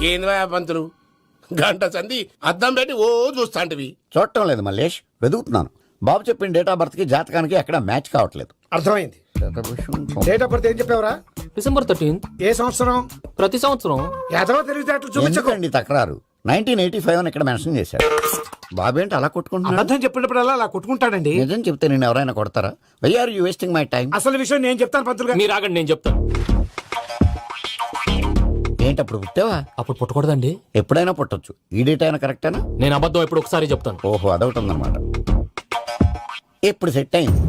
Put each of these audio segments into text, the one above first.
ఏంది పంతులు గంట సంధి అద్దం పెట్టి ఓ చూస్తాంటివి. చూడటం లేదు మల్లేష్, వెతుకుతున్నాను. బాబు చెప్పిన డేట్ ఆఫ్ బర్త్ కి జాతకానికి ఎక్కడ మ్యాచ్ కావట్లేదు. అర్థమైంది. డేట్ ఆఫ్ బర్త్ ఏం చెప్పావురా? December 13th. ఏ సంవత్సరం? ప్రతి సంవత్సరం. ఎదవో తెలివితేటలు చూపించకండి. ఎందుకండి తక్రారు? 1985 అని ఇక్కడ మెన్షన్ చేశాడు. బాబు ఏంటి అలా కొట్టుకుంటున్నాడు? అబద్ధం చెప్పినప్పుడల్లా అలా కొట్టుకుంటాడండి. నిజం చెప్తే నేను ఎవరైనా కొడతారా? Why are you wasting my time? అసలు విషయం నేను చెప్తాను పంతులు గారు. మీరు ఆగండి, నేను చెప్తాను. ఏంటి అప్పుడు పుట్టావా? అప్పుడు పుట్టకూడదండి. ఎప్పుడైనా పుట్టొచ్చు. ఈ డేట్ అయినా కరెక్టేనా? నేను అబద్ధం ఎప్పుడు ఒకసారి చెప్తాను. ఓహో, అదొకటి ఉందన్నమాట. ఇప్పుడు సెట్ అయింది.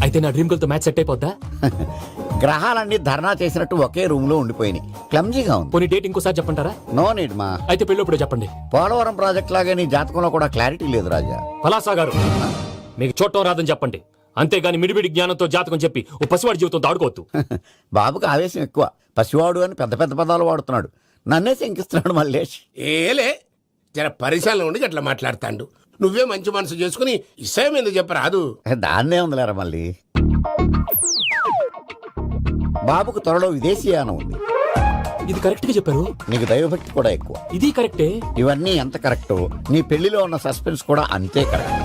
అయితే నా డ్రీమ్ గర్ల్ తో మ్యాచ్ సెట్ అయిపోద్దా? గ్రహాలన్నీ ధర్నా చేసినట్టు ఒకే రూమ్ లో ఉండిపోయినాయి. క్లమ్జీగా ఉంది. పోనీ డేట్ ఇంకోసారి చెప్పంటారా? నో నీడ్ మా. అయితే పెళ్ళప్పుడు చెప్పండి. పోలవరం ప్రాజెక్ట్ లాగే నీ జాతకంలో కూడా క్లారిటీ లేదు రాజా. పలాసా గారు, మీకు చూడటం రాదని చెప్పండి. అంతేగాని మిడిమిడి జ్ఞానంతో జాతకం చెప్పి ఓ పసివాడి జీవితంతో ఆడుకోవద్దు. బాబుకి ఆవేశం ఎక్కువ. పసివాడు అని పెద్ద పెద్ద పదాలు వాడుతున్నాడు. నన్నే శంకిస్తున్నాడు మల్లేష్. ఏలే జర పరిశీలన ఉండి అట్లా మాట్లాడతాండు. నువ్వే మంచి మనసు చేసుకుని ఇష్టం ఎందుకు చెప్పరాదు? దాన్నే ఉందిలేరా మళ్ళీ. బాబుకు త్వరలో విదేశీయానం ఉంది. ఇది కరెక్ట్ గా చెప్పారు. నీకు దైవభక్తి కూడా ఎక్కువ. ఇది కరెక్టే. ఇవన్నీ ఎంత కరెక్టో నీ పెళ్లిలో ఉన్న సస్పెన్స్ కూడా అంతే కరెక్ట్.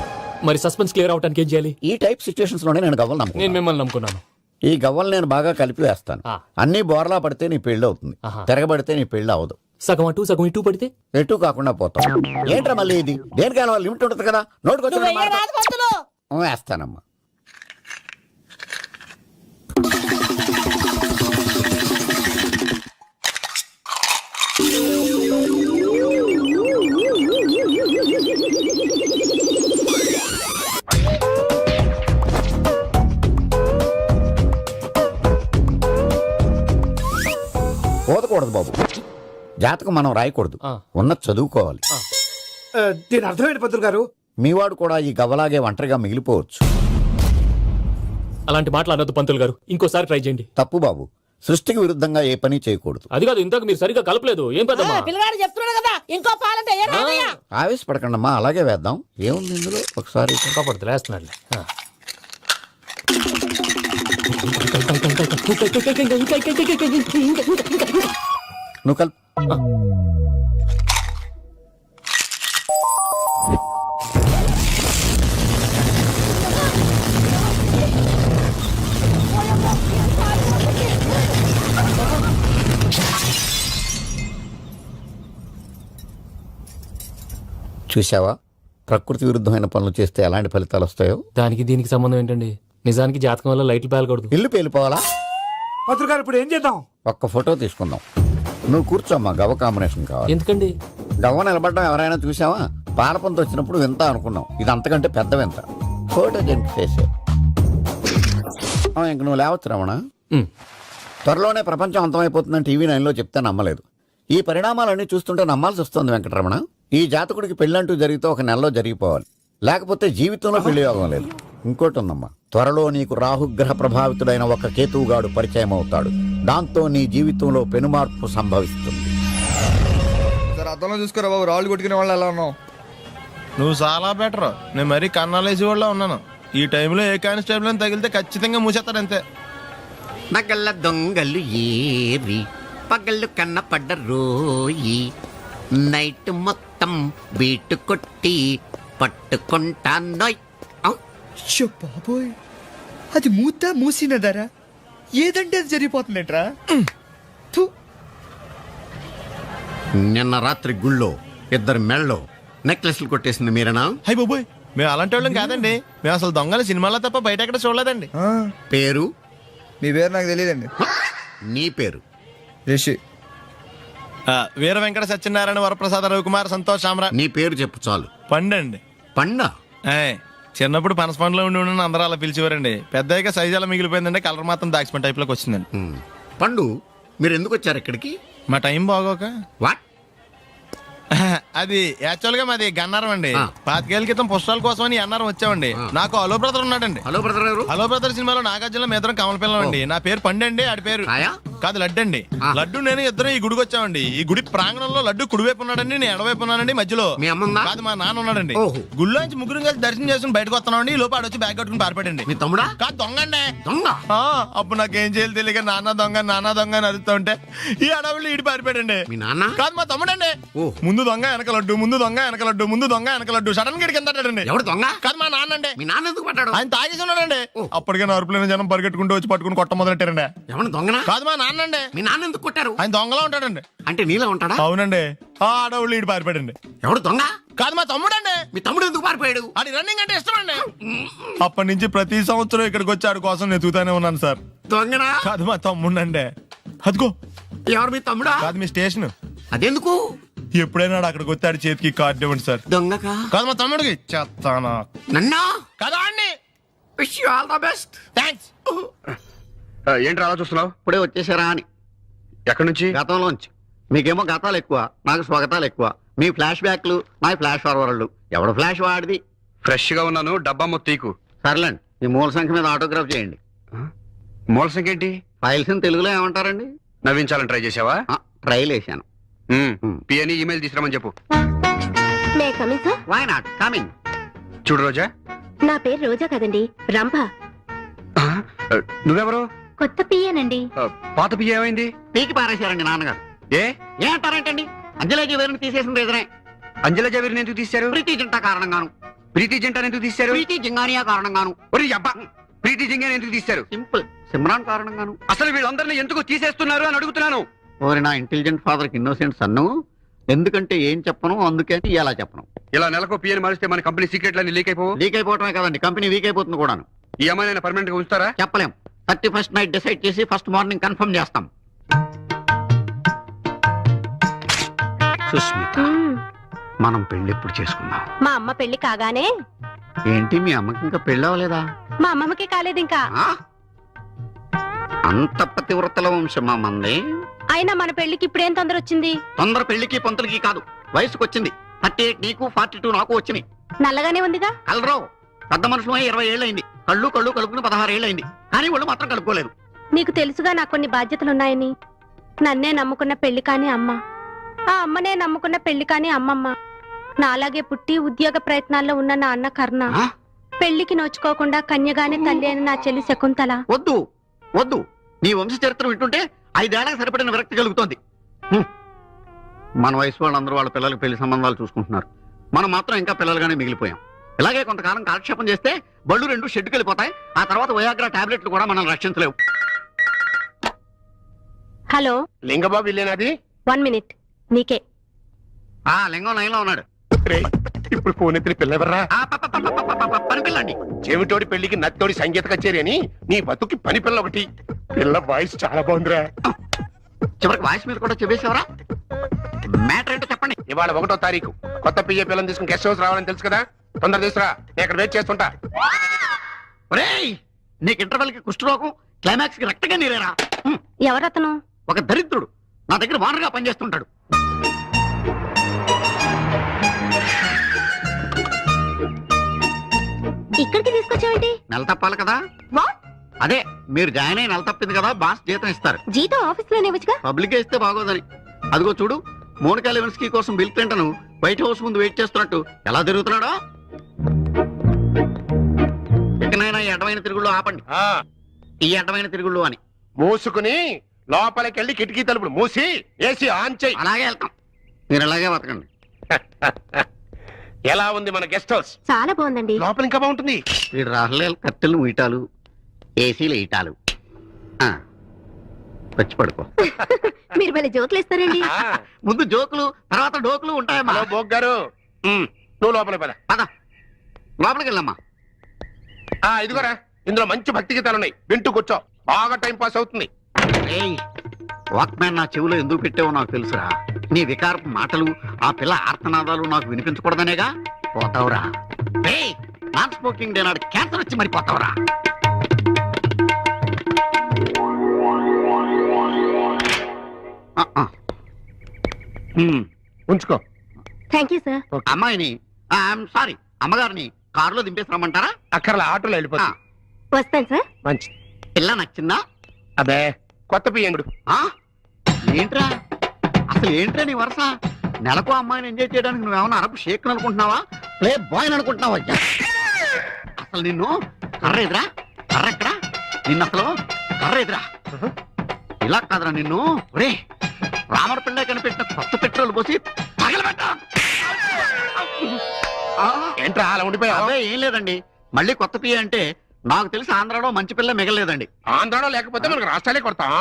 మరి సస్పెన్స్ క్లియర్ అవడానికి ఏం చేయాలి? ఈ టైప్ సిచ్యువేషన్స్ లోనే నేను గవ్వలు నమ్ముకున్నాను. నేను మిమ్మల్ని నమ్ముకున్నాను. ఈ గవ్వలు నేను బాగా కలిపి వేస్తాను. అన్ని బోర్లా పడితే నీ పెళ్లి అవుతుంది. తిరగబడితే నీ పెళ్లి అవదు. సగం అటు సగం ఇటు పడితే ఎటు కాకుండా పోతాం. ఏంట్రా మళ్ళీ ఇది? దేనికైనా లిమిట్ ఉంటుంది కదా. నోటుకొచ్చి వేస్తానమ్మా. పోదకూడదు బాబు. జాతకం మనం రాయకూడదు, ఉన్నది చదువుకోవాలి. దీని అర్థమైంది పంతులు గారు. మీవాడు కూడా ఈ గవ్వలాగే ఒంటరిగా మిగిలిపోవచ్చు. అలాంటి మాటలు అనొద్దు పంతులు గారు. ఇంకోసారి ట్రై చేయండి. తప్పు బాబు. సృష్టికి విరుద్ధంగా ఏ పని చేయకూడదు. అది కాదు, ఇంతకు మీరు సరిగ్గా కలపలేదు. ఏం పెద్దమ్మా? పిల్లగాడు చెప్తున్నాడు కదా, ఇంకో పాలంటే ఆవేశపడకండమ్మా, అలాగే వేద్దాం. ఏముంది ఇందులో? ఒకసారి పడుతుంది వేస్తున్నాడు. నువ్వు కల్. చూసావా, ప్రకృతి విరుద్ధమైన పనులు చేస్తే ఎలాంటి ఫలితాలు వస్తాయో. దానికి దీనికి సంబంధం ఏంటండి? నిజానికి జాతకం వల్ల లైట్లు పేలకూడదు. ఇల్లు పేలిపోవాలా? పంతులు గారు ఇప్పుడు ఏం చేద్దాం? ఒక్క ఫోటో తీసుకుందాం. నువ్వు కూర్చోమ్మా, గవ్వ కాంబినేషన్ కావాలి. ఎందుకండి? గవ్వ నిలబడడం ఎవరైనా చూసావా? పాలపంత వచ్చినప్పుడు వింత అనుకున్నాం, ఇది అంతకంటే పెద్ద వింత. ఫోటో చేసే ఇంక నువ్వు లేవచ్చు రమణ. త్వరలోనే ప్రపంచం అంతమైపోతుందని టీవీ 9లో చెప్తే నమ్మలేదు. ఈ పరిణామాలన్నీ చూస్తుంటే నమ్మాల్సి వస్తుంది వెంకటరమణ. ఈ జాతకుడికి పెళ్ళంటూ జరిగితే ఒక నెలలో జరిగిపోవాలి, లేకపోతే జీవితంలో పెళ్లి యోగం లేదు. ఇంకోటి ఉందమ్మా, త్వరలో నీకు రాహుగ్రహ ప్రభావితుడైన ఒక కేతువుగాడు పరిచయం అవుతాడు. దాంతో నీ జీవితంలో పెనుమార్పు సంభవిస్తుంది. అర్థంలో చూసుకోరా బాబు, రాళ్ళు కొట్టుకునే వాళ్ళు ఎలా ఉన్నావు? నువ్వు చాలా బెటర్. నేను మరీ కన్నాలేసి వాళ్ళ ఉన్నాను. ఈ టైంలో ఏ కానిస్టేబుల్ తగిలితే ఖచ్చితంగా మూసేస్తాడంతే. నగల్ల దొంగలు ఏరి పగళ్ళు కన్న పడ్డ రోయి, నైట్ మొత్తం బీటు కొట్టి పట్టుకుంటానోయ్. బాబోయ్, అది మూసినదరా? ఏదంటే అది జరిగిపోతుందేంట్రా? నిన్న రాత్రి గుళ్ళో ఇద్దరు మెళ్ళో నెక్లెస్లు కొట్టేసింది మీరేనా? హై బాబోయ్, మేము అలాంటి వాళ్ళం కాదండి. మేము అసలు దొంగలు సినిమాలో తప్ప బయట ఎక్కడ చూడలేదండి. పేరు? మీ పేరు నాకు తెలియదండి. నీ పేరు? రిషి. వీర వెంకట సత్యనారాయణ వరప్రసాద రవికుమార్ సంతోష్ సామ్రాట్. నీ పేరు చెప్పు చాలు. పండండి. పండా? చిన్నప్పుడు పనస పండులో ఉండి అందరూ అలా పిలిచేవారండి. పెద్దగా సైజ్ అలా మిగిలిపోయిందండి, కలర్ మాత్రం దాక్సిపెన్ టైప్ లోకి వచ్చిందండి. పండు, మీరు ఎందుకు వచ్చారు ఇక్కడికి? మా టైం బాగోక. వాట్? అది యాక్చువల్ గా మాది గన్నారం అండి 25 ఏళ్ల క్రితం పుష్పాల కోసం అని అన్నారం వచ్చామండి నాకు హలో బ్రదర్ ఉన్నాడండి. హలో బ్రదర్ గారు. హలో బ్రదర్ సినిమాలో నాగార్జున మీ ఇద్దరం కమల పిల్లం అండి. నా పేరు పండు అండి, ఆడి పేరు రాయా? కాదు లడ్డు అండి. లడ్డు నేను ఇద్దరం ఈ గుడికి వచ్చామండి. ఈ గుడి ప్రాంగణంలో లడ్డు కుడివైపు ఉన్నాడండి, నేను ఎడవైపు ఉన్నానండి. మధ్యలో మీ అమ్మ ఉందా? కాదు మా నాన్న ఉన్నాడండి. ఓహో. గుళ్ళోంచి ముగ్గురు కలిసి దర్శనం చేసుకుని బయటకు వస్తున్నామండి. ఈ లోపు ఆడు వచ్చి బ్యాగ్ కట్టుకుని పారిపడండి. మీ తమ్ముడా? కాదు దొంగ అండి. దొంగ? అప్పుడు నాకేం చేయాలి తెలియక నాన్న దొంగ అని అరుస్తూ ఉంటే ఈ అడవులు ఈడి పారిపోయాడండి. మీ నాన్న? కాదు మా తమ్ముడండి. ఓహో. ముందు దొంగ వెనక లడ్డు, ముందు దొంగ వెనక లడ్డు, ముందు దొంగ వెనక లడ్డు. సడన్ గా కింద ఎవడు దొంగ? కాదు మా నాన్న అండి. మీ నాన్న ఎందుకు పడ్డాడు? ఆయన తాగేసి ఉన్నాడండి. ఓ. అప్పటికే నరుపులైన జనం పరిగెట్టుకుంటూ వచ్చి పట్టుకుని కొట్ట మొదలెట్టారండి. ఎవడు దొంగనా? కాదు మా నాన్న అండి. మీ నాన్న ఎందుకు కొట్టారు? ఆయన దొంగలా ఉంటాడండి. అంటే నీలా ఉంటాడా? అవునండి. ఆ అడవులు ఈడు పారిపోయాడండి. ఎవడు దొంగ? కాదు మా తమ్ముడండి. మీ తమ్ముడు ఎందుకు పారిపోయాడు? అది రన్నింగ్ అంటే ఇష్టం అండి. అప్పటి నుంచి ప్రతి సంవత్సరం ఇక్కడికి వచ్చి ఆడి కోసం నేను ఎదుగుతానే ఉన్నాను సార్. దొంగనా? కాదు మా తమ్ముడండి. అదిగో ఎవరు మీ తమ్ముడా? కాదు మీ స్టేషన్. అదెందుకు? ఎప్పుడైనా అక్కడికి వచ్చి ఆడి చేతికి కార్డు ఇవ్వండి సార్. దొంగకా? కాదు మా తమ్ముడికి చెత్తానా. నన్నా? కదా అండి. Wish you all the best. Thanks. ఏంటి అలా చూస్తున్నావు? ఇప్పుడే వచ్చేసారా అని. ఎక్కడి నుంచి? గతంలోంచి. మీకేమో గతాలు ఎక్కువ, నాకు స్వాగతాలు ఎక్కువ. మీ ఫ్లాష్ బ్యాక్లు, నా ఫ్లాష్ ఫార్వర్డ్లు. ఎవడు ఫ్లాష్ వాడిది? ఫ్రెష్ గా ఉన్నాను, డబ్బా మొత్తీకు. సర్లేండి, ఈ మూల సంఖ్య మీద ఆటోగ్రాఫ్ చేయండి. మూల సంఖ్య ఏంటి? ఫైల్స్ తెలుగులో ఏమంటారండి? నవ్వించాలని ట్రై చేసావా? ట్రైల్ వేసాను. పిఎని ఈమెయిల్ తీసుకురామని చెప్పు. Me coming sir. Why not coming? చూడు రోజా. నా పేరు రోజా కదండి, రంభ. నువ్వెవరు? కొత్త పియ్యేనండి. పాత పియ్య ఏమైంది? పీకి పారేశారండి నాన్నగారు. ఏ ఏమంటారేంటండి? అంజలేజీ వేరుని తీసేసిన రీజనే. అంజలా జవీర్ని ఎందుకు తీశారు? ప్రీతి జింటా కారణంగాను. ప్రీతి జంటని ఎందుకు తీశారు? ప్రీతి జింగానియా కారణంగాను. ఒరి అబ్బా, ప్రీతి జింగాని ఎందుకు తీశారు? సింపుల్, సిమ్రాన్ కారణంగాను. అసలు వీళ్ళందరినీ ఎందుకు తీసేస్తున్నారు అని అడుగుతున్నాను. ఓరి నా ఇంటెలిజెంట్ ఫాదర్ కి ఇన్నోసెంట్ సన్ను. ఎందుకంటే ఏం చెప్పను, అందుకే ఇలా చెప్పను. ఇలా నెలకు పిఎని మారిస్తే మన కంపెనీ సీక్రెట్లన్నీ లీక్ అయిపోవు. లీక్ అయిపోవటమే కదండి, కంపెనీ వీక్ అయిపోతుంది కూడాను. ఈ అమ్మాయిని పర్మనెంట్ గా ఉంచుతారా? చెప్పలేం. 31st నైట్ డిసైడ్ చేసి ఫస్ట్ మార్నింగ్ కన్ఫర్మ్ చేస్తాం. సుస్మిత, మనం పెళ్లి ఎప్పుడు చేసుకుందాం? మా అమ్మ పెళ్లి కాగానే. ఏంటి మీ అమ్మకి ఇంకా పెళ్లి అవ్వలేదా? మా అమ్మమ్మకి కాలేదు ఇంకా. ఆ? అంత పతివ్రతల వంశమా మంది? అయినా మన పెళ్లికి ఇప్పుడేం తొందర వచ్చింది? తొందర పెళ్లికి పొంతలకి కాదు, వయసుకు వచ్చింది. 38 నీకు, 42 నాకు వచ్చినాయి. నల్లగానే ఉందిగా. కలరావు, పెద్ద మనుషులు 20 ఏళ్ళైంది. కళ్ళు కలుపుకుని 16 ఏళ్ళైంది. కానీ వాళ్ళు మాత్రం కలుపుకోలేదు. నీకు తెలుసుగా నాకు కొన్ని బాధ్యతలున్నాయని. నన్నే నమ్ముకున్న పెళ్లి కాని అమ్మ, ఆ అమ్మనే నమ్ముకున్న పెళ్లి కాని అమ్మమ్మ, నాలాగే పుట్టి ఉద్యోగ ప్రయత్నాల్లో ఉన్న నా అన్న కర్ణ, ఆ? పెళ్లికి నోచుకోకుండా కన్యగానే తల్లి అయిన నా చెల్లి శకుంతల. వద్దు వద్దు, నీ వంశ చరిత్ర వింటుంటే 5 ఏళ్లకు సరిపడిన విరక్తి కలుగుతోంది. మన వయసు వాళ్ళందరూ వాళ్ళ పిల్లలకి పెళ్లి సంబంధాలు చూసుకుంటున్నారు. మనం మాత్రం ఇంకా పిల్లలుగానే మిగిలిపోయాం. ఇలాగే కొంతకాలం కాలక్షేపం చేస్తే బళ్ళు 2 షెడ్డుకి వెళ్ళిపోతాయి. ఆ తర్వాత వయాగ్రా టాబ్లెట్లు కూడా మనం రక్షించలేవు. హలో, లింగబాబు ఇల్లేనాది? 1 మినిట్. నీకే. ఆ లింగం లైన్లో ఉన్నాడు. రేయ్, ఇప్పుడు ఫోన్ ఎత్తిన పిల్లెవర్రా? పని పిల్లండి. చెవిటోడి పెళ్లికి నత్తోడి సంగీత కచేరి అని నీ బతుకి పని పిల్ల ఒకటి. పిల్ల వాయిస్ చాలా బాగుందిరా. చివరికి వాయిస్ మీద కూడా చెప్పేసేవరా? మ్యాటర్ ఏంటో చెప్పండి. ఇవాళ 1వ తారీఖు. కొత్త పియ్య పిల్లని తీసుకుని గెస్ట్ హౌస్ రావాలని తెలుసు కదా. తొందర తీసుకురా, నేను ఇక్కడ వెయిట్ చేస్తుంటా. ఒరేయ్, నీకు ఇంటర్వెల్ కి కుష్ఠరోగం, క్లైమాక్స్ కి రక్తగా నీరేరా. ఎవరతను? ఒక దరిద్రుడు నా దగ్గర వానరుగా పనిచేస్తుంటాడు. ఇక్కడికి తీసుకొచ్చావేంటి? నెల తప్పాలి కదా. వాట్? అదే, మీరు జాయిన్ అయి నెల తప్పింది కదా, బాస్ జీతం ఇస్తారు. జీతం ఆఫీస్ లోనే వచ్చుగా. పబ్లిక్ ఇస్తే బాగోదని. అదిగో చూడు, మోనికా లెవెన్స్కీ కోసం బిల్ క్లింటన్ వైట్ హౌస్ ముందు వెయిట్ చేస్తున్నట్టు ఎలా తిరుగుతున్నాడో. ఇకనైనా ఈ అడ్డమైన తిరుగుళ్ళు ఆపండి. ఈ అడ్డమైన తిరుగుళ్ళు అని మూసుకుని లోపలికి వెళ్ళి కిటికీ తలుపులు మూసి ఏసీ ఆన్ చేయి. అలాగే వెళ్తాం. మీరు అలాగే బతకండి. ఎలా ఉంది మన గెస్ట్ హౌస్? చాలా బాగుందండి. లోపల ఇంకా బాగుంటుంది. వీడు రాహులేలు కట్టెలు ముయిటాలు, ఏసీలు ఇటాలు. వచ్చి పడుకో. మీరు భలే జోకులు ఇస్తారండి. ముందు జోకులు, తర్వాత డోకులు ఉంటాయమ్మా. హలో బోగ్ గారు, నువ్వు లోపల పద. పద, లోపలికి వెళ్ళమ్మా. ఇదిగోరా, ఇందులో మంచి భక్తి గీతాలు ఉన్నాయి, వింటూ కూర్చో. బాగా టైం పాస్ అవుతుంది. వాక్మ్యాన్ నా చెవిలో ఎందుకు పెట్టావో నాకు తెలుసురా. నీ వికారపు మాటలు, ఆ పిల్ల ఆర్తనాదాలు నాకు వినిపించకూడదనేగా. పోతావురా. నాన్ స్మోకింగ్ డే నాడు క్యాన్సర్ వచ్చి మరి పోతావురా. ఉంచుకో. Thank you sir. అమ్మాయిని సారీ అమ్మగారిని కారులో దింపేసి రమ్మంటారా? అక్కర్లా ఆటోలో వెళ్ళిపోతా. వస్తాను సార్. మంచి పిల్ల నచ్చిందా? అబే కొత్త పియ్యంగుడు. ఆ? ఏంట్రా అసలు ఏంట్రా నీ వరుస? నెలకు అమ్మాయిని ఎంజాయ్ చేయడానికి నువ్వేమన్నా అరపు షేక్ అనుకుంటున్నావా, ప్లే బాయ్ అనుకుంటున్నావా? అసలు నిన్ను కర్ర ఎదురా, కర్ర ఎక్కడా? నిన్ను అసలు కర్ర ఎదురా, ఇలా కాదురా నిన్ను. ఒరే రామర పిల్ల కనిపెట్టిన కొత్త పెట్రోల్ పోసి తగలబెట్టా. ఏంట్రా అలా ఉండిపోయావు? అదే ఏం లేదండి, మళ్ళీ కొత్త పియ్య అంటే నాకు తెలిసి ఆంధ్రాలో మంచి పిల్ల మిగలేదండి. ఆంధ్రాలో లేకపోతే మనకు రాష్ట్రాలే కొడతాం.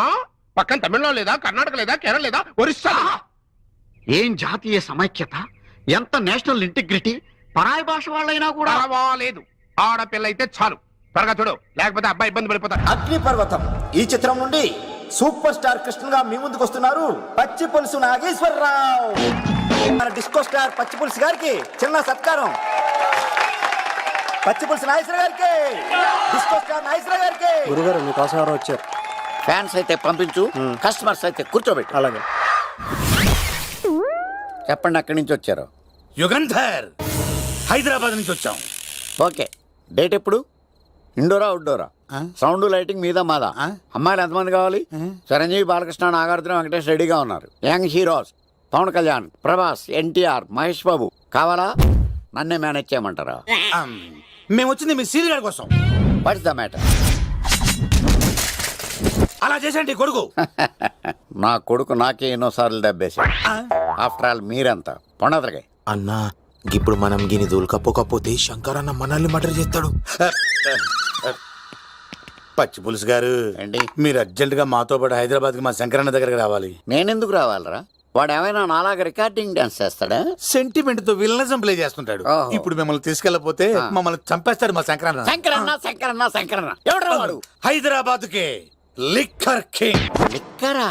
పక్కన తమిళనాడు లేదా, కర్ణాటక లేదా, కేరళ లేదా, ఒరిస్సా లేదా? ఏం జాతీయ సమైక్యత, ఎంత నేషనల్ ఇంటిగ్రిటీ. పరాయి భాష వాళ్ళైనా కూడా పర్వాలేదు, ఆడపిల్ల అయితే చాలు. త్వరగా చూడు, లేకపోతే అబ్బాయి ఇబ్బంది పడిపోతాడు. అగ్నిపర్వతం ఈ చిత్రం నుండి సూపర్ స్టార్ కృష్ణగా మీ ముందుకు వస్తున్నారు పచ్చి పులుసు నాగేశ్వరరావు. మన డిస్కో స్టార్ పచ్చి పులుసు గారికి చిన్న సత్కారం. పచ్చి పులుసు నాగేశ్వర గారికి, డిస్కో స్టార్ నాగేశ్వర గారికి. గురుగారు మీకోసం ఎవరో వచ్చారు. ఫ్యాన్స్ అయితే పంపించు, కస్టమర్స్ అయితే కూర్చోబెట్టు. అలాగే. చెప్పండి ఎక్కడి నుంచి వచ్చారు? యుగంధర్, హైదరాబాద్ నుంచి వచ్చాం. ఓకే, డేట్ ఎప్పుడు? ఇండోరా అవుట్డోరా? సౌండ్ లైటింగ్ మీద మాదా? అమ్మాయిలు ఎంతమంది కావాలి? చిరంజీవి, బాలకృష్ణ, నాగార్జున, వెంకటేష్ రెడీగా ఉన్నారు. యంగ్ హీరోస్ పవన్ కళ్యాణ్, ప్రభాస్, ఎన్టీఆర్, మహేష్ బాబు కావాలా? నన్నే మేనేజ్ చేయమంటారా? మేము వచ్చింది మీ సీరియల్ గారి కోసం. What's the matter? అలా చేసేయండి కొడుకు. నా కొడుకు నాకే ఎన్నోసార్లు దెబ్బేసి. ఆఫ్టర్ ఆల్ మీరంతా పొండదరగా. అన్నా ఇప్పుడు మనం గిని దూల్కపోతే శంకర్ అన్న మనల్ని మర్డర్ చేస్తాడు. పచ్చి పులుసు గారు, ఏంటి? మీరు అర్జెంట్ గా మాతో పాటు హైదరాబాద్ కి మా శంకరన్న దగ్గరకు రావాలి. నేనెందుకు రావాలరా? వాడు ఏమైనా నాలాగా రికార్డింగ్ డాన్స్ చేస్తాడా? సెంటిమెంట్ తో విలనిజం ప్లే చేస్తుంటాడు. ఓహో. ఇప్పుడు మిమ్మల్ని తీసుకెళ్లపోతే మమ్మల్ని చంపేస్తాడు మా శంకరన్న. శంకరన్న శంకరన్న శంకరన్న ఎవడ్రా వాడు? హైదరాబాద్ కే లిక్కర్ కింగ్. లిక్కరా?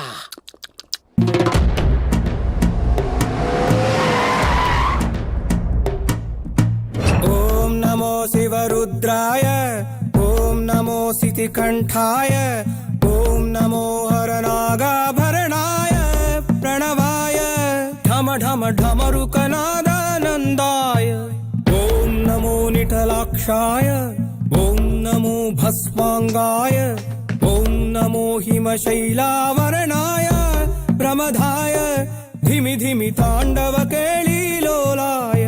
ఓం నమో శివరుద్రాయ, ఓం నమో శితికంఠాయ, ఓం నమో హరనాగాభరణాయ ప్రణవాయ ఢమ ఢమ ఢమరుకనాదానందాయ, ఓం నమో నిఠలాక్షాయ, ఓం నమో భస్మాంగాయ, ఓం నమో హిమశైలావరణాయ ప్రమదాయ ధిమి ధిమి తాండవ కేళీలోలాయ.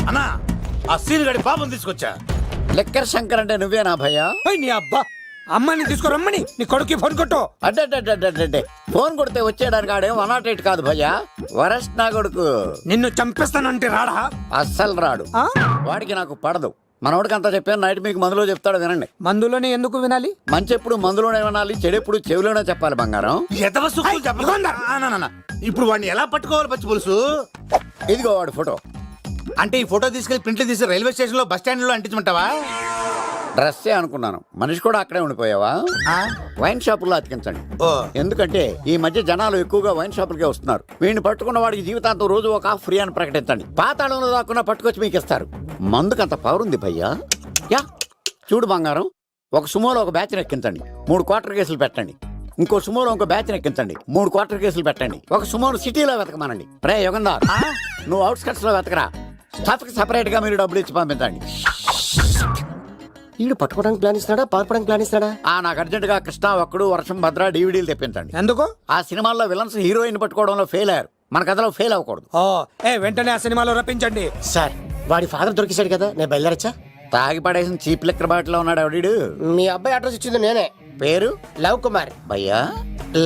అన్నా ఆ సీన్ గడి పాపం తీసుకొచ్చా. లిక్కర్ శంకర్ అంటే నువ్వేనా భయ్యా? నీ అబ్బా, అమ్మాయిని తీసుకురమ్మని నీ కొడుకు ఫోన్ కొట్టు. అడ్డే ఫోన్ కొడితే వచ్చేయడానికి ఆడేం 108 కాదు భయ్యా, వరస్ట్ నా కొడుకు. నిన్ను చంపేస్తానంటే రాడా? అస్సలు రాడు. వాడికి నాకు పడదు. మనోడికి అంతా చెప్పాను, నైట్ మీకు మందులో చెప్తాడు వినండి. మందులోనే ఎందుకు వినాలి? మంచి ఎప్పుడు మందులోనే వినాలి, చెడెప్పుడు చెవిలోనే చెప్పాలి బంగారం. ఎదవ సుక్కులు చెప్పకుండా. ఇప్పుడు వాడిని ఎలా పట్టుకోవాలి పచ్చి పులుసు? ఇదిగో వాడు ఫోటో. అంటే ఈ ఫోటో తీసుకెళ్లి ప్రింట్లు తీసి రైల్వే స్టేషన్ లో బస్ స్టాండ్ లో అంటించమంటావా? డ్రెస్సే అనుకున్నాను, మనిషి కూడా అక్కడే ఉండిపోయావా? వైన్ షాపుల్లో అతికించండి. ఓ. ఎందుకంటే ఈ మధ్య జనాలు ఎక్కువగా వైన్ షాపులకే వస్తున్నారు. వీడిని పట్టుకున్న వాడికి జీవితాంతం రోజు ఒక ఆఫ్ ఫ్రీ అని ప్రకటించండి. పాతాళంలో దాక్కున్నా పట్టుకొచ్చి మీకు ఇస్తారు. మందుకంత పవర్ ఉంది భయ్యా. యా చూడు బంగారం, ఒక సుమోలో ఒక బ్యాచ్ ఎక్కించండి, 3 క్వార్టర్ కేసులు పెట్టండి. ఇంకో సుమోలో ఇంకో బ్యాచ్ ఎక్కించండి, 3 క్వార్టర్ కేసులు పెట్టండి. ఒక సుమోను సిటీలో వెతకమానండి. రే యుగంధర్, నువ్వు అవుట్స్కట్స్ లో వెతకరా. స్టాఫ్ కి సెపరేట్ గా మీరు డబ్బులు ఇచ్చి పంపించండి. వీడు పట్టుకోవడానికి ప్లాన్ ఇస్తాడా, పారిపోవడానికి ప్లాన్ ఇస్తాడా? నాకు అర్జెంట్ గా కృష్ణ, ఒక్కడు, వర్షం, భద్ర డివిడీలు తెప్పించండి. ఎందుకు? ఆ సినిమాల్లో విలన్స్ హీరోయిన్ పట్టుకోవడంలో ఫెయిల్ అయ్యారు, మన కథలో ఫెయిల్ అవ్వకూడదు. వెంటనే ఆ సినిమాలో రప్పించండి. సార్ వాడి ఫాదర్ దొరికేశాడు కదా, నేను బయలుదేరచ్చా? తాగి పడేసిన చీప్ లెక్కర్ బాటిలో ఉన్నాడు ఎవడీడు. మీ అబ్బాయి అడ్రస్ ఇచ్చింది నేనే. పేరు లవ్ కుమార్. భయ్యా?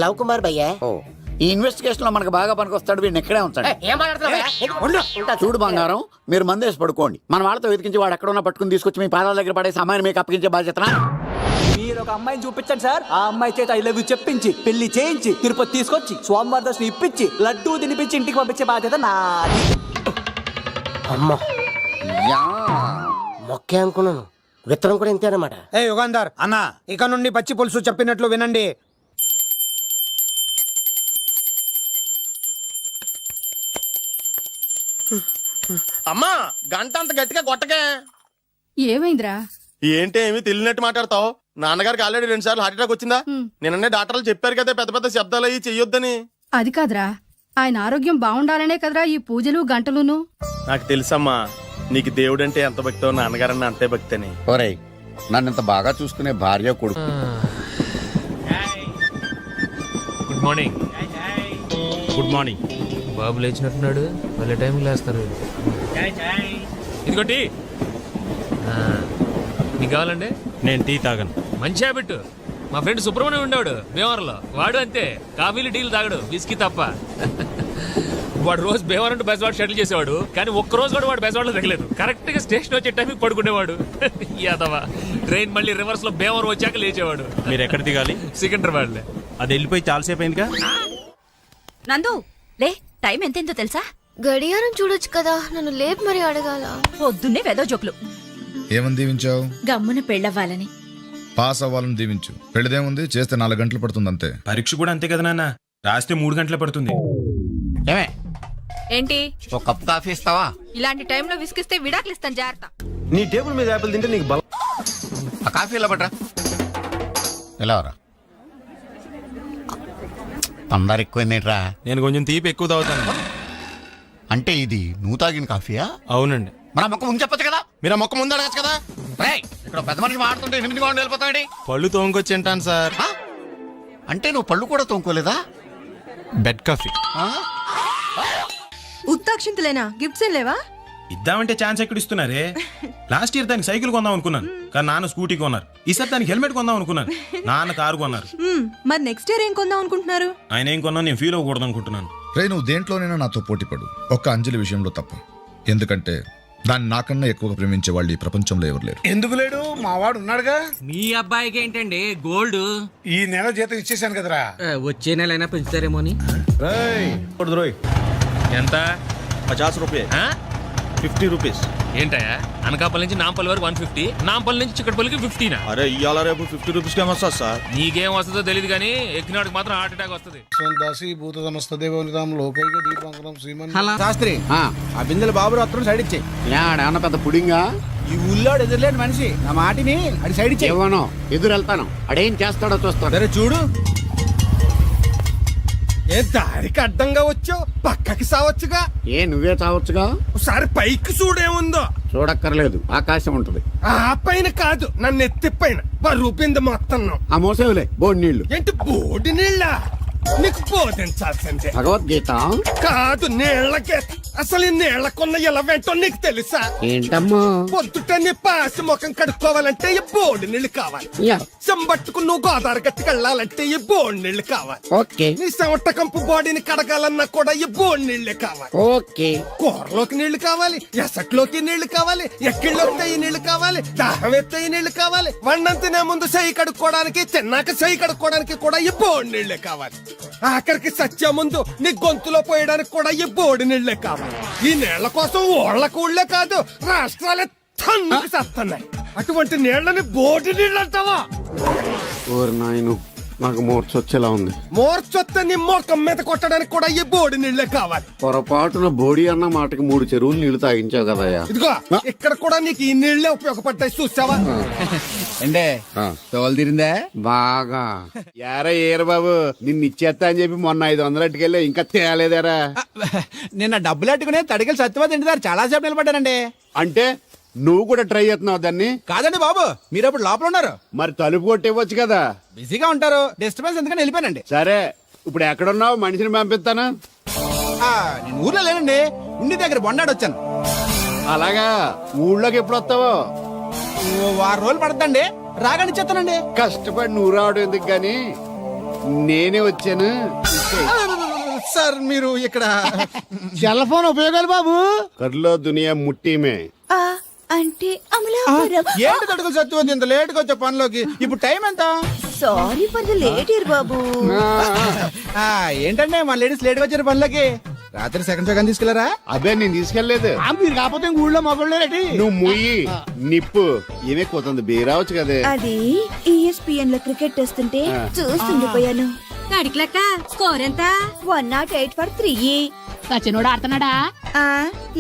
లవ్ కుమార్ భయ్యా. ఓ, ఈ ఇన్వెస్టిగేషన్ లో మనకు బాగా పనికొస్తాడు, వీడిని ఎక్కడే ఉంచండి. ఏం మాట్లాడుతున్నావు? చూడు బంగారం, మీరు మందేసి పడుకోండి. మన వాళ్ళతో వెతికించి వాడు ఎక్కడ ఉన్నా పట్టుకుని తీసుకొచ్చి మీ పాదాల దగ్గర పడేసి అమ్మాయిని మీకు అప్పగించే బాధ్యత. మీరు ఒక అమ్మాయిని చూపించండి సార్. ఆ అమ్మాయి చేత ఐ లవ్ యూ చెప్పించి పెళ్లి చేయించి తిరుపతి తీసుకొచ్చి స్వామివారి దర్శనం ఇప్పించి లడ్డూ తినిపించి ఇంటికి పంపించే బాధ్యత నాది. అమ్మా మొక్కే అనుకున్నాను, విత్తనం కూడా ఇంతే అన్నమాట. యుగంధర్ అన్నా ఇక నుండి పచ్చి పులుసు చెప్పినట్లు వినండి. అమ్మా గంట అంత గట్టిగా కొట్టకే. ఏమైందిరా? ఏంటి ఏమి తెలియనట్టు మాట్లాడతావు? నాన్నగారికి ఆల్రెడీ 2 సార్లు హార్ట్ అటాక్ వచ్చిందా? నిన్ననే డాక్టర్లు చెప్పారు కదా పెద్ద పెద్ద శబ్దాలు అయ్యి చెయ్యొద్దని. అది కాదురా, ఆయన ఆరోగ్యం బాగుండాలనే కదరా ఈ పూజలు గంటలును. నాకు తెలుసమ్మా, నీకు దేవుడంటే ఎంత భక్తో నాన్నగారన్న అంతే భక్తి అని. ఒరేయ్, నన్ను ఇంత బాగా చూసుకునే భార్య కొడుకు. Good morning. Good morning. బాబు లేచినట్టున్నాడు, వాళ్ళ టైంకి లేస్తారు. ఇదిగోటి నీకు కావాలండి? నేను టీ తాగను. మంచి హ్యాబిట్. మా ఫ్రెండ్ సుబ్రహ్మణ్యం ఉండేవాడు భీమవరంలో, వాడు అంతే, కాఫీలు టీలు తాగడు, విస్కీ తప్ప. వాడు రోజు భీమవరం టు బెజవాడ షటిల్ చేసేవాడు, కానీ ఒక్క రోజు కూడా వాడు బెజవాడలో తగ్గలేదు. కరెక్ట్ గా స్టేషన్ వచ్చే టైంకి పడుకునేవాడు. యాదవా, ట్రైన్ మళ్ళీ రివర్స్ లో భీమవరం వచ్చాక లేచేవాడు. మీరు ఎక్కడ దిగాలి? సికింద్రాబాద్ లే. అది వెళ్ళిపోయి చాలాసేపు అయిందిగా. నందు లే, టైం ఎంతెంతో తెలుసా? గడియారం చూడొచ్చు కదా, నన్ను లేపు మరి అడగాల. పొద్దున్నే వెదో జోకులు. ఏమని దీవించావు? గమ్మున పెళ్ళవ్వాలని. పాస్ అవ్వాలని దీవించు. పెళ్ళదేముంది, చేస్తే 4 గంటలు పడుతుంది అంతే. పరీక్ష కూడా అంతే కదా నాన్న, రాస్తే 3 గంటలే పడుతుంది. ఏమే, ఏంటి ఒక కప్ కాఫీ ఇస్తావా? ఇలాంటి టైంలో విసిగిస్తే విడాకులు ఇస్తాను, జాగ్రత్త. నీ టేబుల్ మీద యాపిల్ తింటే నీకు బలం. ఆ కాఫీ ఇలా పట్రా. ఎలా రా, అందరు ఎక్కువైందేట్రా? నేను కొంచెం తీపి ఎక్కువ తాగుతాను. అంటే ఇది నువ్వు తాగిన కాఫీయా? అవునండి. మన మొక్క ముందు చెప్పొచ్చు కదా. మీరు ఆ మొక్క ముందు అడగచ్చు కదా. రేయ్, ఇక్కడ పెద్ద మనిషి మాడుతుంటే 8 గంటలు వెళ్ళిపోతాడు. పళ్ళు తోముకొచ్చి తింటాను సార్. అంటే నువ్వు పళ్ళు కూడా తోముకోలేదా? బెడ్ కాఫీ ఉత్తాక్షింతలేనా? గిఫ్ట్స్ ఏం లేవా? ఇద్దామంటే ఛాన్స్ ఎక్కడ ఇస్తున్నారే. లాస్ట్ ఇయర్ దానికి సైకిల్ కొందాం అనుకున్నాను, కానీ నాన్న స్కూటీ కొన్నారు. ఈసారి దానికి హెల్మెట్ కొందాం అనుకున్నాను, నాన్న కారు కొన్నారు. మరి నెక్స్ట్ ఇయర్ ఏం కొందాం అనుకుంటున్నారు? ఆయన ఏం కొన్నా నేను ఫీల్ అవ్వకూడదు అనుకుంటున్నాను. రే, నువ్వు దేంట్లోనైనా నాతో పోటీ పడు, ఒక్క అంజలి విషయంలో తప్ప. ఎందుకంటే దాన్ని నాకన్నా ఎక్కువగా ప్రేమించే వాళ్ళు ఈ ప్రపంచంలో ఎవరు లేరు. ఎందుకు లేడు? మావాడు ఉన్నాడుగా. మీ అబ్బాయికి ఏంటండి గోల్డ్? ఈ నెల జీతం ఇచ్చేసాను కదరా. వచ్చే నెల అయినా పెంచుతారేమో అని. ఎంత? 50 రూపాయలు. 50 రూపీస్. ఏంటయా, అనకాపల్లి నుంచి నాంపల్లి వరకు 150, నాంపల్లి నుంచి చిక్కడపల్లికి 50. అరే ఇవాళ రేపు 50 రూపీస్ ఏమొస్తా సార్? నీకేం వస్తుందో తెలియదు కానీ ఎక్కినాడికి మాత్రం హార్ట్ అటాక్ వస్తుంది. శాస్త్రి, ఆ బిందెల బాబు అత్తరు సైడ్ ఇచ్చే. ఏమన్నా పెద్ద పుడింగా? ఈ ఊళ్ళో ఎదురులేని మనిషి, నా మాటిని అది సైడ్ ఇచ్చే. ఇవ్వను, ఎదురు వెళ్తాను. అడేం చేస్తాడో చూస్తాడు. సరే చూడు. ఏ దారికి అడ్డంగా వచ్చావు, పక్కకి సావచ్చుగా. ఏ నువ్వే చావచ్చుగా. ఒకసారి పైకి చూడేముందో. చూడక్కర్లేదు, ఆకాశం ఉంటది. ఆ పైన కాదు, నన్ను ఎత్తి పైన రూపింది మొత్తం. ఆ మోసేవులే బోడి నీళ్లు. ఏంటి బోడి నీళ్ళ? నీకు బోధించాల్సిందే. భగవద్గీత కాదు, నీళ్ళకే. అసలు ఈ నీళ్ళకున్న ఇలా వెంటో నీకు తెలుసా? ఏంటమ్మా? పొద్దుట నీ పాసి ముఖం కడుక్కోవాలంటే ఈ బోడి నీళ్లు కావాలి. చెంబట్టుకు నువ్వు గోదావరి గట్టుకు వెళ్ళాలంటే ఈ బోడి నీళ్లు కావాలి. ఓకే. నీ చెమట కంపు బాడీని కడగాలన్నా కూడా ఈ బోడి నీళ్లే కావాలి. ఓకే. కూరలోకి నీళ్లు కావాలి, ఎసట్లోకి నీళ్లు కావాలి, ఎక్కిళ్ళొస్తే ఈ నీళ్లు కావాలి, దాహం ఎత్తే ఈ నీళ్లు కావాలి. వండం తినే ముందు చెయ్యి కడుక్కోవడానికి, తిన్నాక చెయ్యి కడుక్కోవడానికి కూడా ఈ బోడి నీళ్లే కావాలి. ఆఖరికి సత్య ముందు నీ గొంతులో పోయడానికి కూడా ఈ బోడి నీళ్లే కావాలి. ఈ నీళ్ల కోసం ఓళ్లకు ఊళ్ళే కాదు, రాష్ట్రాలే తన్నుకు చేస్తున్నాయి. అటువంటి నీళ్లని బోడి నీళ్ళు అంటావా? ఓరి నాయను, నాకు మూర్చొచ్చేలా ఉంది. మోర్చొత్తే నీ మోకం మీద కొట్టడానికి కూడా ఈ బోడి నీళ్లే కావాలి. పొరపాటున బోడి అన్న మాటకి 3 చెరువులు నీళ్లు తాగించావు కదయ్యా. ఇదిగో ఇక్కడ కూడా నీకు ఈ నీళ్లే ఉపయోగపడ్డాయి, చూసావా? అంటే తోలు తీరిందా? బాగా. యారా ఏరు బాబు, నిన్ను ఇచ్చేస్తా అని చెప్పి మొన్న 500 అట్టుకెళ్ళి ఇంకా తేలేదారా? నిన్న డబ్బులు అట్టుకునే తడికెళ్ళి సత్యవతి ఇంటి దగ్గర చాలా సేపు నిలబడ్డానండి. అంటే నువ్వు కూడా ట్రై చేస్తున్నావు దాన్ని? కాదండి బాబు, మీరు అప్పుడు లోపల ఉన్నారు. మరి తలుపు కొట్టివ్వచ్చు కదా. బిజీగా ఉంటారు, డిస్టర్బెన్స్ ఎందుకని వెళ్ళిపోయానండి. సరే, ఇప్పుడు ఎక్కడున్నావు? మనిషిని పంపిస్తాను. నేను ఊర్లో లేనండి, ఉండి దగ్గర బొండాడు వచ్చాను. అలాగా, ఊళ్ళోకి ఎప్పుడు వస్తావో? 6 రోజులు పడుతుందండి, రాగానే చెప్తానండి. కష్టపడి నువ్వు రావడం ఎందుకు గాని నేనే వచ్చాను. సార్ మీరు ఇక్కడ సెల్ ఫోన్ ఉపయోగాలు బాబు. కర్లో దునియా ముట్టిమే అంటే ఏంటి తడుకులు సత్యవతి ఇంత లేట్ గా వచ్చే పనిలోకి? ఇప్పుడు టైం ఎంత? Sorry for the late year బాబు. ఏంటంటే మా లేడీస్ లేట్ గా వచ్చారు పనిలోకి. రాత్రి సెకండ్ షో తీసుకెళ్లారా? అదే నేను తీసుకెళ్లేదు. మీరు కాకపోతే ఊళ్ళో మగోళ్ళేటి. నువ్వు ముయ్యి నిప్పు ఏమే పోతుంది బీరావచ్చు కదే. అది ESPN లో క్రికెట్ టెస్తుంటే చూస్తుండిపోయాను. అడిగిలక్క స్కోర్ ఎంత? 108 for 3. సచినోడు ఆడుతున్నాడా?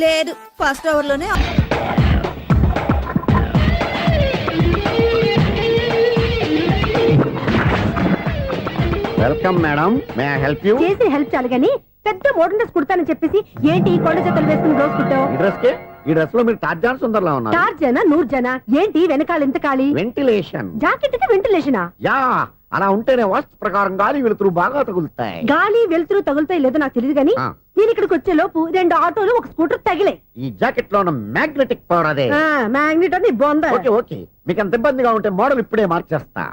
లేదు, ఫస్ట్ ఓవర్ లోనే. Welcome madam, may I help you? చేసి హెల్ప్ చాలు గాని పెద్ద మోడర్న్ డ్రెస్ కుడతానని చెప్పేసి ఏంటి ఈ కొండ జతలు వేసుకుని బ్లౌజ్ కుట్టావు? ఈ డ్రెస్ లో మీరు టార్జాన్ సుందర్లా ఉన్నారు. 4 జన 100 జన ఏంటి వెనకాల ఎంత ఖాళీ? వెంటిలేషన్. జాకెట్ కి వెంటిలేషనా? యా, అలా ఉంటేనే వాస్తు ప్రకారం గాలి వెలుతురు బాగా తగులుతాయి. గాలి వెలుతురు తగులుతాయి లేదో నాకు తెలియదు గానీ ఆ. నేను ఇక్కడికి వచ్చే లోపు 2 ఆటోలు ఒక స్కూటర్ తగిలే. ఈ జాకెట్ లో ఉన్న మ్యాగ్నెటిక్ పవర్ అదే. మ్యాగ్నెట్ అని బొంద. ఓకే ఓకే, మీకు అంత ఇబ్బందిగా ఉంటే మోడల్ ఇప్పుడే మార్చేస్తా.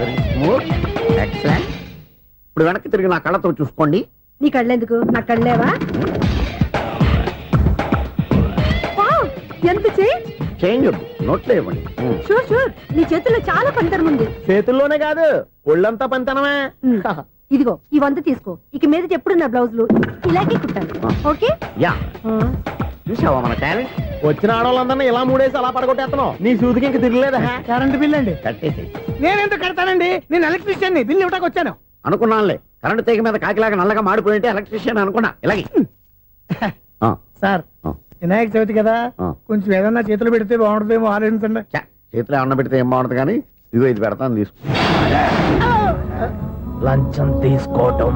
Very smooth. Excellent. ఇప్పుడు వెనక్కి తిరిగి నా కళ్ళతో చూసుకోండి. నీ కళ్ళెందుకు? నా కళ్ళేవా? వావ్, ఎంత చేంజ్. చేంజ్ వద్దు, నోట్లో ఇవ్వండి. షూర్ షూర్, నీ చేతుల్లో చాలా పంతరం ఉంది. చేతుల్లోనే కాదు, ఒళ్ళంతా పంతనమే. ఇదిగో ఈ 100 తీసుకో. ఇక మీద ఎప్పుడు నా బ్లౌజులు ఇలాగే కుట్టాను. ఓకే? యా, చూసావా మన టాలెంట్? వచ్చిన ఆడవాళ్ళందరినీ ఇలా మూడేసి అలా పడగొట్టేస్తున్నావు. నీ సూదికి ఇంక తిరగలేదా? కరెంట్ బిల్ అండి. కట్టేసి. నేనెందుకు కడతానండి? నేను ఎలక్ట్రీషియన్ ని, బిల్ ఇవ్వడానికి వచ్చాను. అనుకున్నానులే, కరెంట్ తీగ మీద కాకిలాగా నల్లగా మాడిపోయింటే ఎలక్ట్రీషియన్ అనుకున్నా. ఇలాగే సార్, వినాయక చవితి కదా, కొంచెం ఏదన్నా చేతులు పెడితే బాగుంటుందేమో ఆలోచించండి. చేతిలో ఏమన్నా పెడితే ఏం బాగుంటుంది కానీ ఇదిగో ఇది పెడతాను, తీసుకో. లంచం తీసుకోవటం